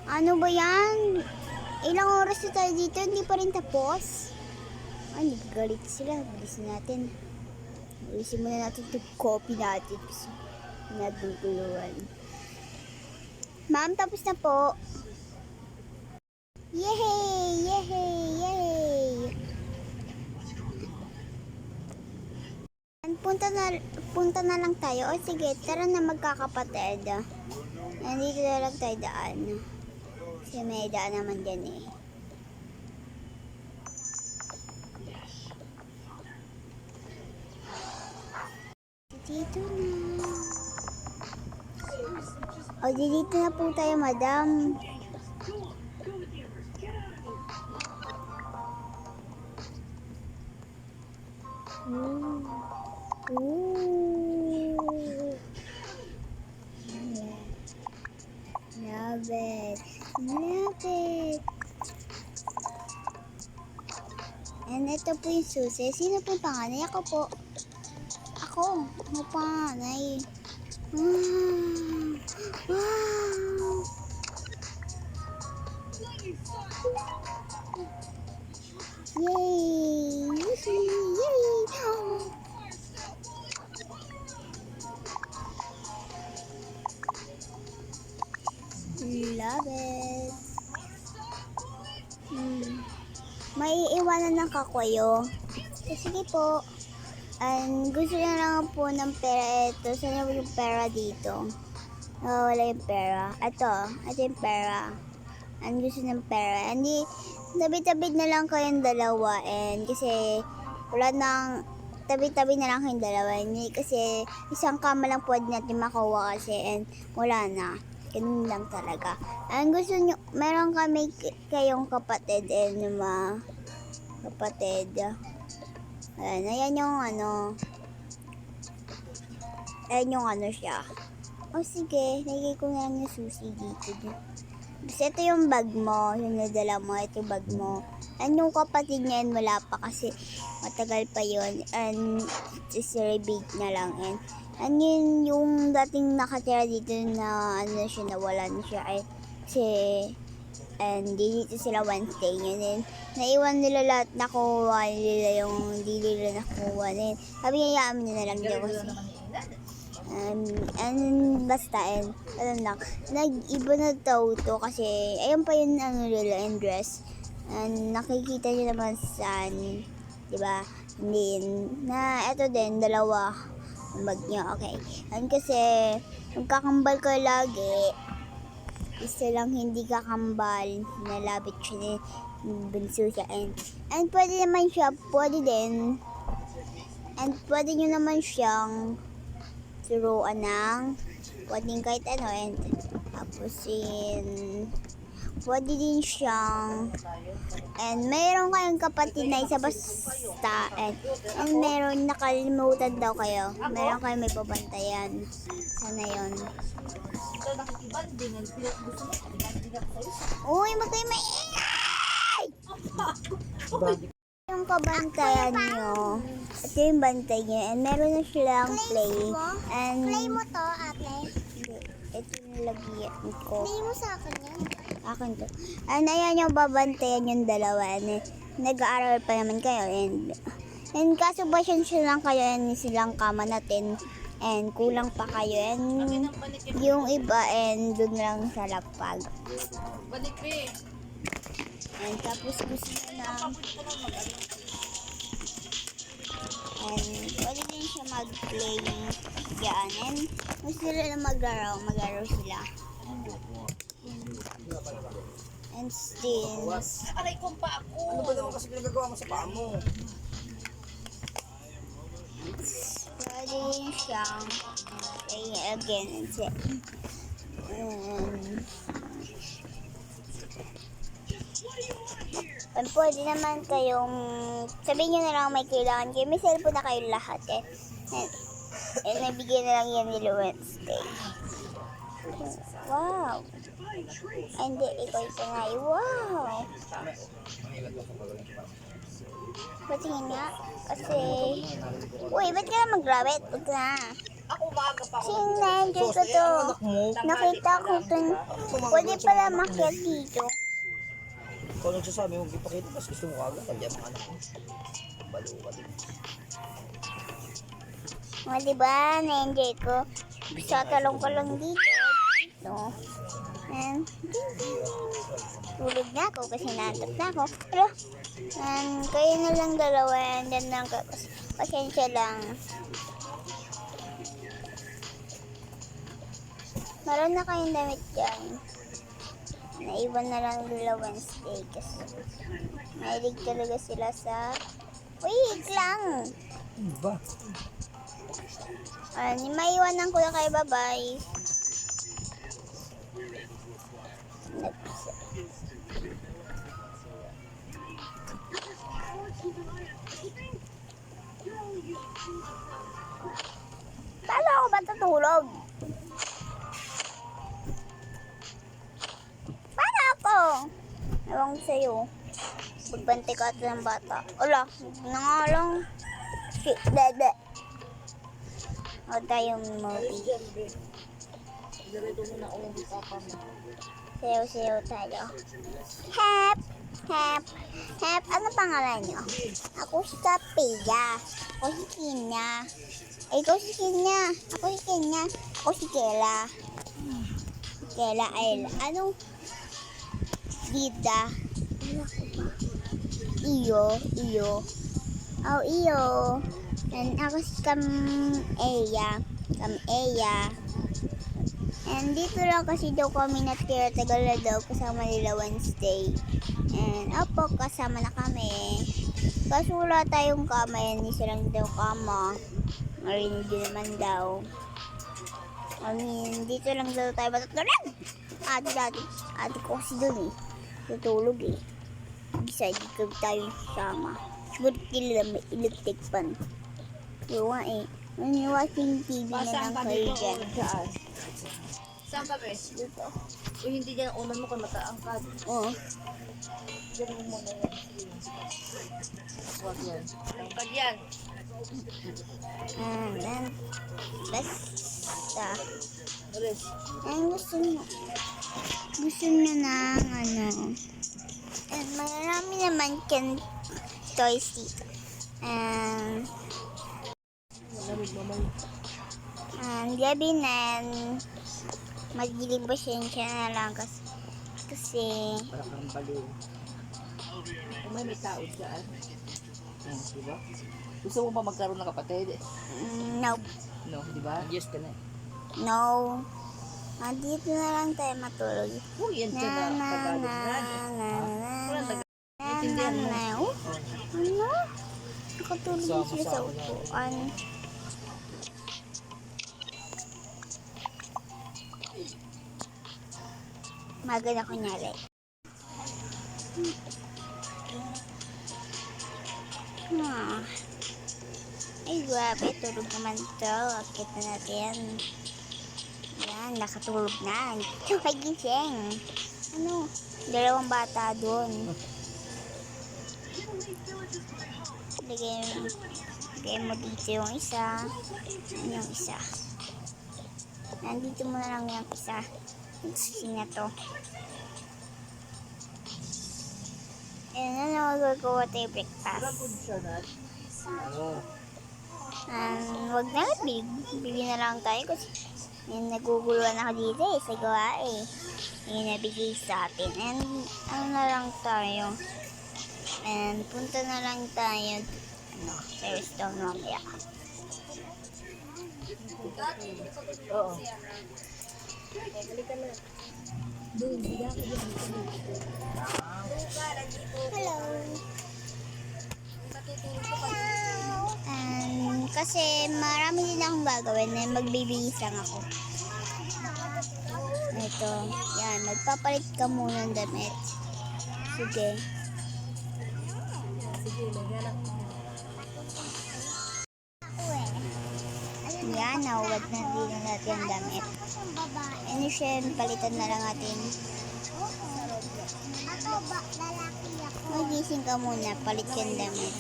Ano ba yan? Ilang oras na tayo dito, hindi pa rin tapos. Ay, nagagalit sila. Bilisin natin. Bilisin muna natin itong coffee natin. Kasi naguguluhan. Ma'am, tapos na po. Yehey! Yehey! Yehey! Punta na lang tayo. O sige, tara na magkakapatid. Nandito na lang tayo daan. Kasi may daan naman dyan eh. Dito na. O, dito na po tayo, madam. Love it. Love it. And ito po yung susi. Sino po panganay? Ako po. Ako. Ako panganay. Wow. Wow. Yay. Yay. Love it. May iwanan ng kakwayo. So, sige po. And gusto niya lang po ng pera. Ito. Saan yung pera dito? Wala yung pera. Ito yung pera. And gusto ng pera. And tabi-tabi na lang kayong dalawa. And kasi wala nang tabi-tabi na lang kayong dalawa. Hindi kasi isang kama lang pwede natin makuha kasi. And wala na. Ganun lang talaga. And gusto nyo, meron kami kayong kapatid and mga kapatid. Ayan yung ano. Ayan yung ano siya. O sige, lagay ko na lang yung susi dito. Kasi ito yung bag mo, yung nadala mo, ito yung bag mo. And yung kapatid niya yun, wala pa kasi matagal pa yun. And just rebate na lang. And yun yung dating nakatira dito na ano siya, nawalan siya. Kasi and dito sila Wednesday yun. And naiwan nila lahat, nakuha nila yung hindi nila nakuha. And sabi niya, yaman na lang daw kasi. And basta, and alam lang, nag-iba na daw to kasi ayun pa yun ano nila and dress. And nakikita nyo naman sa diba? Din na eto din, dalawa ang bag nyo, okay. And kasi magkakambal ko lagi, isa lang hindi kakambal, nalabit siya ni bunso siya. And pwede naman siya, pwede din. And pwede nyo naman siyang turuan ng pwedeng kahit ano. And tapos pwede din siyang and meron kayong kapatid na isa basta and meron nakalimutan daw kayo, meron kayong may pabantayan. Sana yun. Uy, magkayo maingay! Yung kabantayan nyo, ito yung bantay nyo, and meron na silang play. And play mo to, ate? Hindi, ito yung nilagyan ko. Play mo sa akin yan? Akin to. And ayan yung babantayan yung dalawa. And nag-aaral pa naman kayo. And kaso ba siya lang kayo and silang kama natin. And kulang pa kayo. And yung iba and dun lang sa lapag. And tapos gusto na and pwede din siya mag-play yan. And gusto nila maglaro sila. And still Aray kong pa ako. Ano ba naman kasi pinagagawa mo sa paa mo? pwede din siyang play again. And pwede naman kayong sabihin nyo na lang may kailangan kayo. May cellphone na kayo lahat eh. And nabigyan na lang yan nila Wednesday. Wow. Hindi, ikaw yung panay. Wow. Patingin nga. Kasi, uy, ba't ka na mag-grabit? Huwag na. Ako maaga pa ako. Kasi na-enjoy ko to. Anak mo. Nakita ko to. Pwede pala makyat dito. Ikaw nagsasabi mo, ipakita, tapos gusto mo kagad. Nandiyan ang anak mo. Baliw ka din. O, diba? Na-enjoy ko. Sa talong ko lang dito. Dito. And, tulog na ako kasi naantok na ako. Pero, kayo na lang dalawa. And then, pasensya lang. Meron na kayong damit dyan. Naiwan na lang nila Wednesday kasi mahilig talaga sila sa... Wait lang! Ba? Maiwanan ko na kayo. Bye-bye. Paano ako ba tutulog? Paano ako? Ewan ko sa'yo. Magbante ka ito ng bata. Wala, na nga lang. Shit, dede. O tayong movie. Sayaw-sayaw tayo. Hep! Hep! Hep! Ano pangalan nyo? Ako si Kapiya. Ako si Kina. Ay, ikaw si Kina. Ako si Kina. Ako si Kela. Kela ay... Anong? Dida. Iyo. Iyo. Oh, iyo. And ako si Kam-Eya. Kam-Eya. And dito lang kasi daw kami natira. Tagal na daw kasama nila Wednesday. And opo, kasama na kami. Kaso wala tayong kama. Yan, isa lang daw kama. Marinig din naman daw. I mean, dito lang daw tayo matutulog. Ate ko kasi dun eh. Tutulog eh. Bisa, dito tayo sama. Siguro kila may electric pan. Diba eh. May watching TV na lang kayo dyan. Saan ka, Bes? Dito. Kung hindi dyan ang unan mo kung mataangkad. Oo. Dyan mo muna yan. Huwag yan. Angkad yan. And then, basta. Alis. And gusto nyo ng ano. And marami naman toys dito. And gabi na, magiging pasensya na lang kasi Para kang baliw. Kung may tao dyan. Diba? Gusto mo ba magkaroon ng kapatid? no. No, di ba? Yes ka na eh. No. Dito na lang tayo matulog. Kung yan dyan na tagalog na. Walang tagalog. Intindihan mo. Ano? Nakatulog na sila sa upuan. Maganda kunyari. Ay, grabe. Tulog naman to. Akit na natin. Yan, nakatulog na. Ay, gising. Ano? Dalawang bata doon. Lagay mo dito yung isa. Yung isa. Nandito mo na lang yung isa. Sige na to. And ano, magagawa tayo breakfast. Wag na, bili na lang tayo kasi naguguluhan ako dito eh, sa gawa eh. Yung nabigay sa atin. And ano na lang tayo. And punta na lang tayo sa restaurant mamaya. Oo. Hello. Kasi marami din akong gagawin na magbibihis lang ako. Ito, yan, magpapalit ka muna ng damit. Sige. Yan, nahuwad na din natin ang damit. And syempre, palitan na lang natin. Magising ka muna, palit ka ng damit.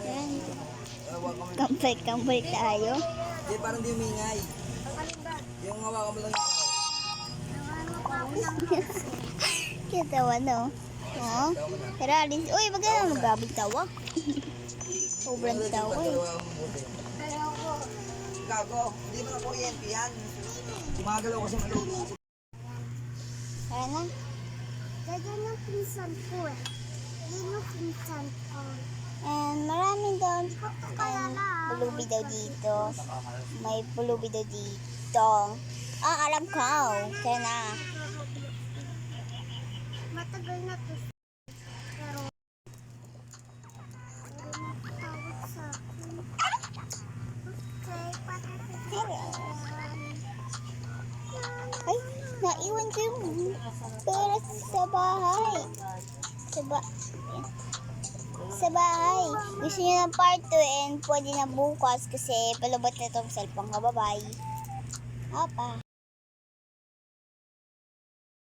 Yan. Kampay tayo. Hindi, parang di umingay. Yung hawakan mo lang yung Kitawa no. Oo. Pero alis, uy, wag ka na magabig tawa. Sobrang tawa eh. Gago, hindi mo na kuryente yan. Gumagalaw kasi maluto. Tara na. Ganyan yung pinsan ko eh. Yan yung pinsan ko. And maraming doon. Pulubi daw dito. May pulubi daw dito. Ah, alam ko. Tara na. Matagal na to. Pero natawag sa akin. Okay, Tara. Ay, naiwan ko yung pera sa bahay. Sa bahay. Gusto niyo ng part 2 and pwede na bukas kasi palabot na itong cellphone ko. Bye-bye. Apa.